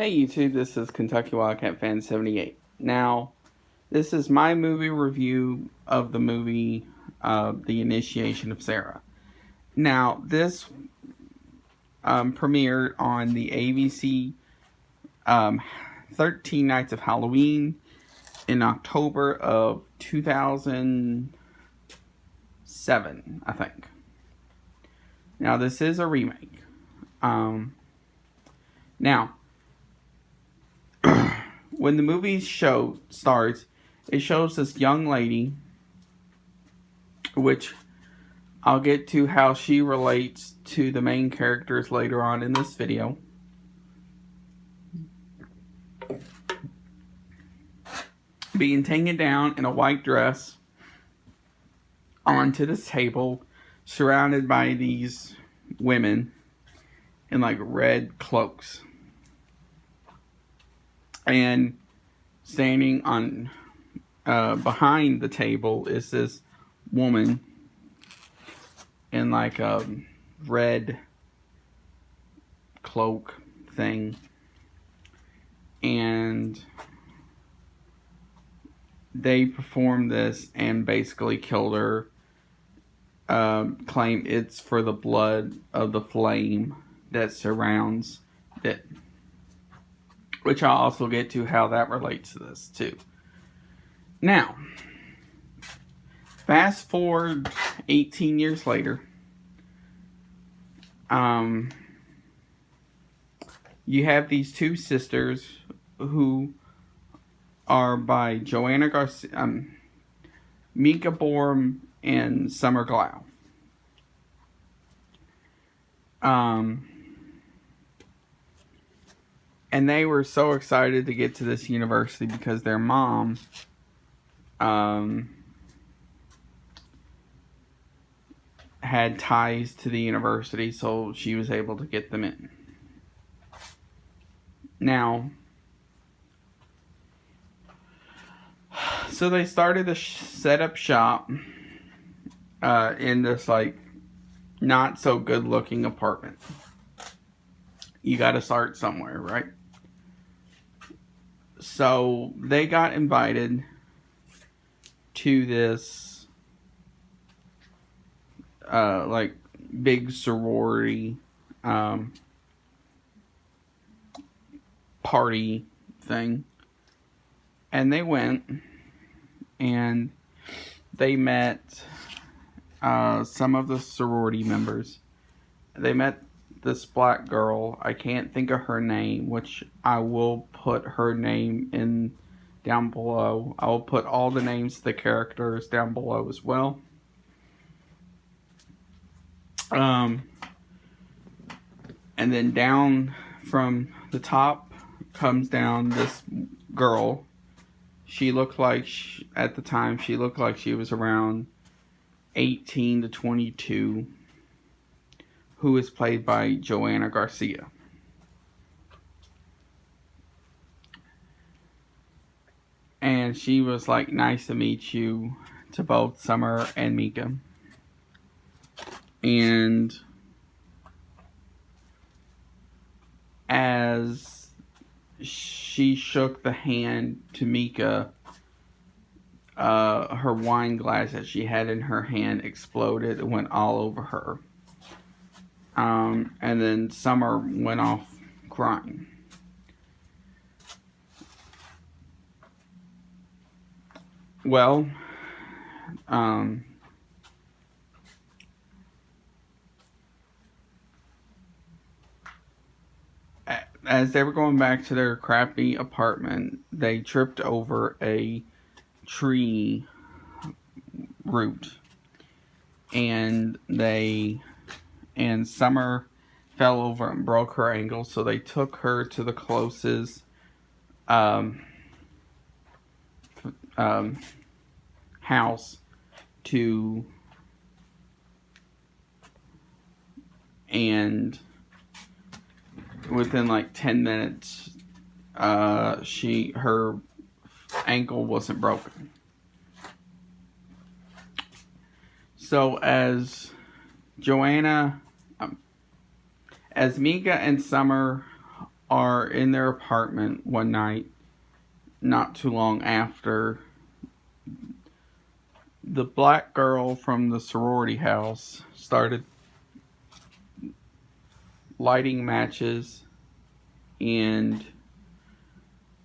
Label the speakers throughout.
Speaker 1: Hey YouTube, this is Kentucky Wildcat Fan 78. Now, this is my movie review of the movie The Initiation of Sara. Now, this premiered on the ABC 13 Nights of Halloween in October of 2007, I think. Now, this is a remake. Now, when the movie starts, it shows this young lady, which I'll get to how she relates to the main characters later on in this video. Being taken down in a white dress onto this table, surrounded by these women in like red cloaks. And standing on behind the table is this woman in like a red cloak thing. And they performed this and basically killed her. Claim it's for the blood of the flame that surrounds it. Which I'll also get to how that relates to this too. Now, fast forward 18 years later. You have these two sisters who are by Joanna, Garcia, Mika, Boorem, and Summer Glau. And they were so excited to get to this university because their mom had ties to the university, so she was able to get them in. Now, so they started to set up shop in this like not so good looking apartment. You got to start somewhere, right? So they got invited to this like big sorority party thing. And they went and they met some of the sorority members. They met this black girl. I can't think of her name, which I will put her name in down below. I will put all the names of the characters down below as well. And then down from the top comes down this girl. She looked like, at the time, she looked like she was around 18 to 22. Who is played by Joanna Garcia. And she was like, nice to meet you, to both Summer and Mika. And as she shook the hand to Mika, her wine glass that she had in her hand exploded and went all over her. And then Summer went off crying. Well, as they were going back to their crappy apartment, they tripped over a tree root. And Summer fell over and broke her ankle, so they took her to the closest house and within like 10 minutes, her ankle wasn't broken. So as Joanna, as Mika and Summer are in their apartment one night, not too long after the black girl from the sorority house started lighting matches and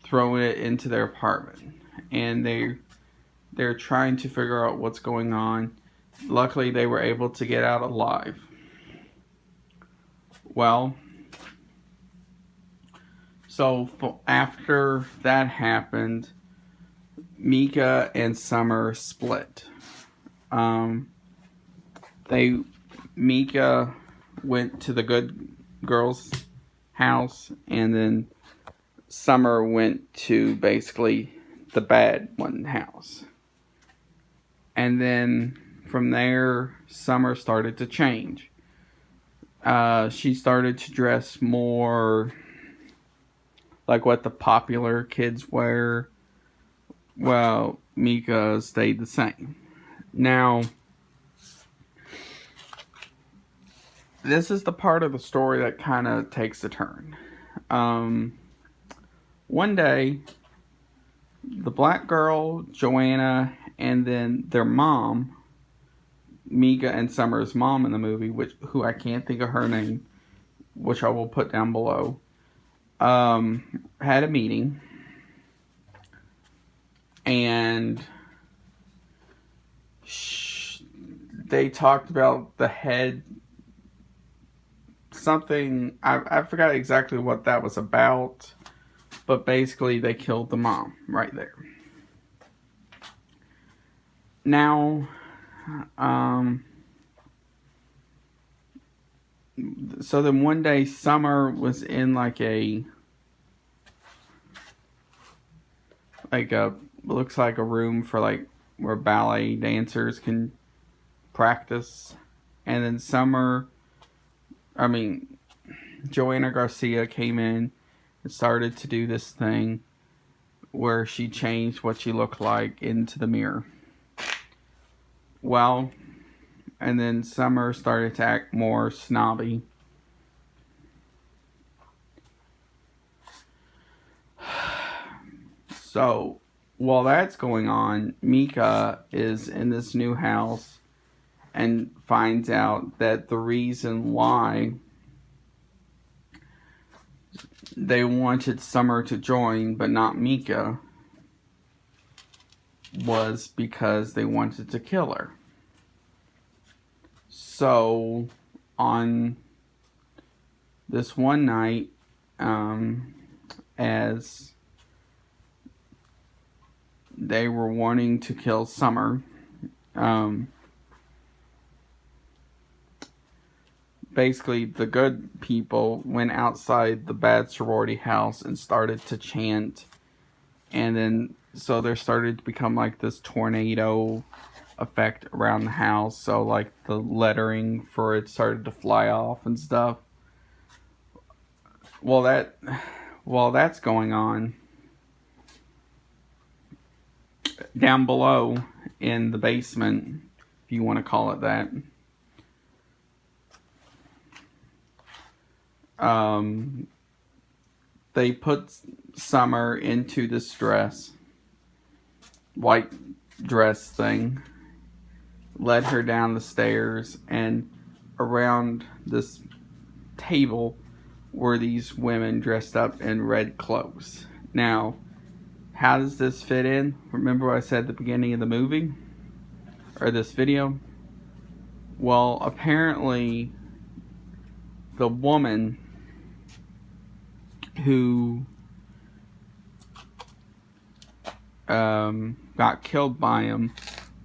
Speaker 1: throwing it into their apartment. And they're trying to figure out what's going on. Luckily, they were able to get out alive. Well, so after that happened, Mika and Summer split. Mika went to the good girl's house, and then Summer went to basically the bad one house. And then from there, Summer started to change. She started to dress more like what the popular kids wear. Well, Mika stayed the same. Now, this is the part of the story that kind of takes a turn. One day, the black girl, Joanna, and then their mom, Mika and Summer's mom in the movie, who I can't think of her name, which I will put down below, had a meeting, and they talked about the head, something, I forgot exactly what that was about, but basically they killed the mom right there. Now, so then one day Summer was in looks like a room for where ballet dancers can practice. And then Joanna Garcia came in and started to do this thing where she changed what she looked like into the mirror. Well, and then Summer started to act more snobby. So, while that's going on, Mika is in this new house and finds out that the reason why they wanted Summer to join but not Mika was because they wanted to kill her. So, on this one night, as they were wanting to kill Summer, basically the good people went outside the bad sorority house and started to chant, and then so there started to become this tornado effect around the house. So the lettering for it started to fly off and stuff. While that's going on, down below in the basement, if you want to call it that, they put Summer into this white dress thing, led her down the stairs, and around this table were these women dressed up in red clothes. Now, how does this fit in? Remember what I said at the beginning of the movie? Or this video? Well, apparently, the woman who got killed by him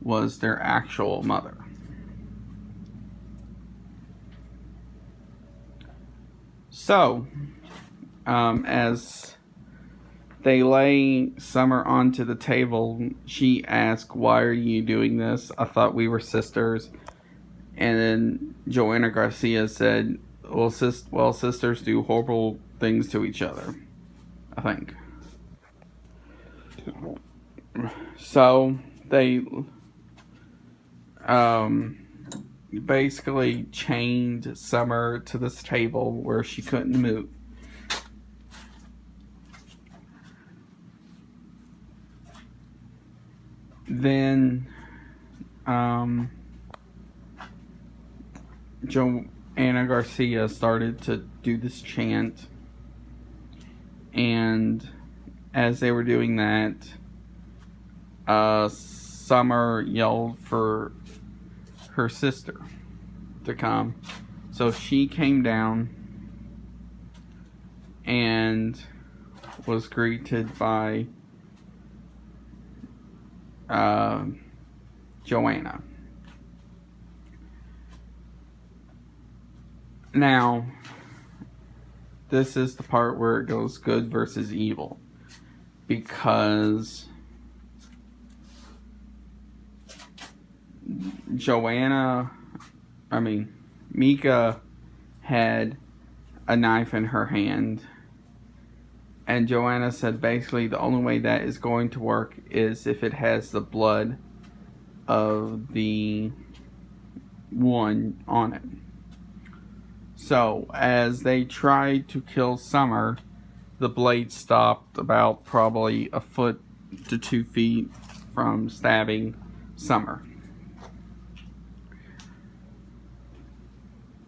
Speaker 1: was their actual mother. So, as they lay Summer onto the table, she asked, "Why are you doing this? I thought we were sisters." And then Joanna Garcia said, well, sisters do horrible things to each other, I think. So, they basically chained Summer to this table where she couldn't move. then Joanna Garcia started to do this chant, and as they were doing that, Summer yelled for her sister to come. So she came down and was greeted by Joanna. Now, this is the part where it goes good versus evil, because Mika had a knife in her hand, and Joanna said basically the only way that is going to work is if it has the blood of the one on it. So, as they tried to kill Summer, the blade stopped about probably a foot to 2 feet from stabbing Summer.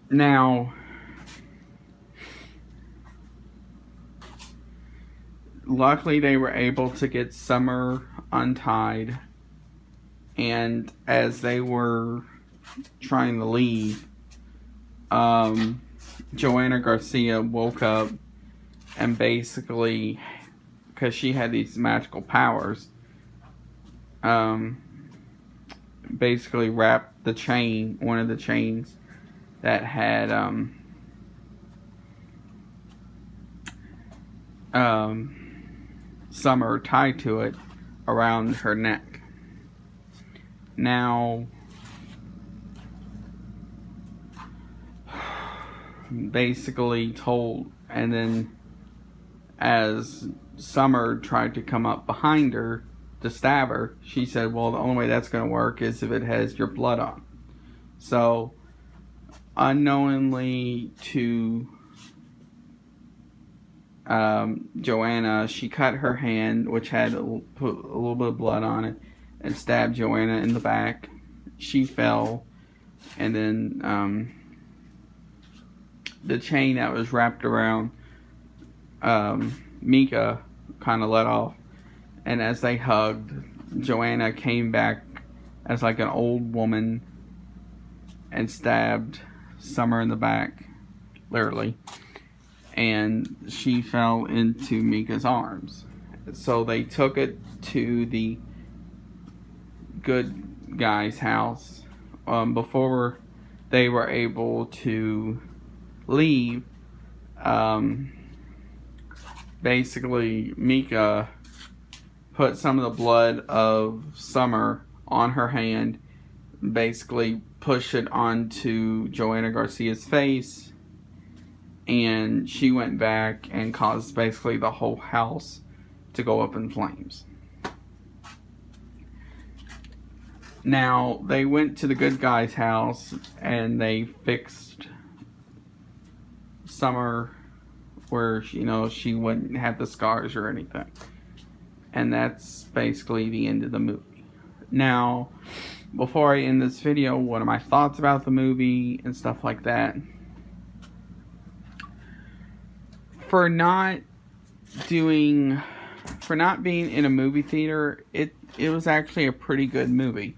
Speaker 1: Now, luckily they were able to get Summer untied, and as they were trying to leave, Joanna Garcia woke up and basically, because she had these magical powers, basically wrapped the chain, one of the chains that had Summer tied to it around her neck. Now, basically told, and then as Summer tried to come up behind her to stab her, she said, well, the only way that's going to work is if it has your blood on. So, unknowingly to Joanna, she cut her hand, which had a little bit of blood on it, and stabbed Joanna in the back. She fell, and then the chain that was wrapped around Mika kind of let off, and as they hugged, Joanna came back as like an old woman and stabbed Summer in the back, literally, and she fell into Mika's arms. So they took it to the good guy's house. Before they were able to leave, basically Mika put some of the blood of Summer on her hand, basically pushed it onto Joanna Garcia's face, and she went back and caused basically the whole house to go up in flames. Now, they went to the good guy's house and they fixed Summer where, she wouldn't have the scars or anything. And that's basically the end of the movie. Now, before I end this video, what are my thoughts about the movie and stuff like that? For not being in a movie theater, it was actually a pretty good movie.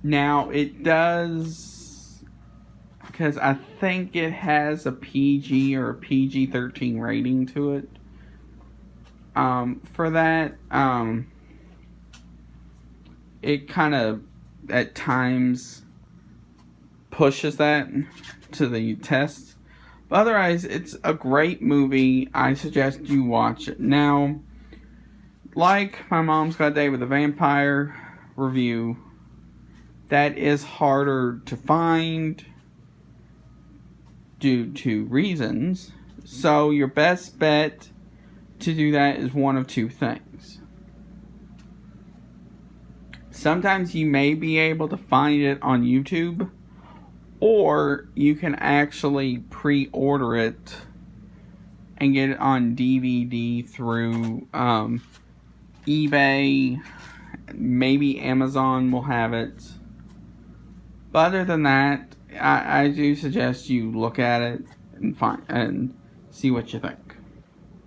Speaker 1: Now it does, because I think it has a PG or a PG-13 rating to it. For that, it kind of at times pushes that to the test. But otherwise, it's a great movie. I suggest you watch it. Now, like My Mom's Got a Date with a Vampire review, that is harder to find due to reasons. So your best bet to do that is one of two things. Sometimes you may be able to find it on YouTube, or you can actually pre-order it and get it on DVD through eBay. Maybe Amazon will have it. But other than that, I do suggest you look at it and see what you think.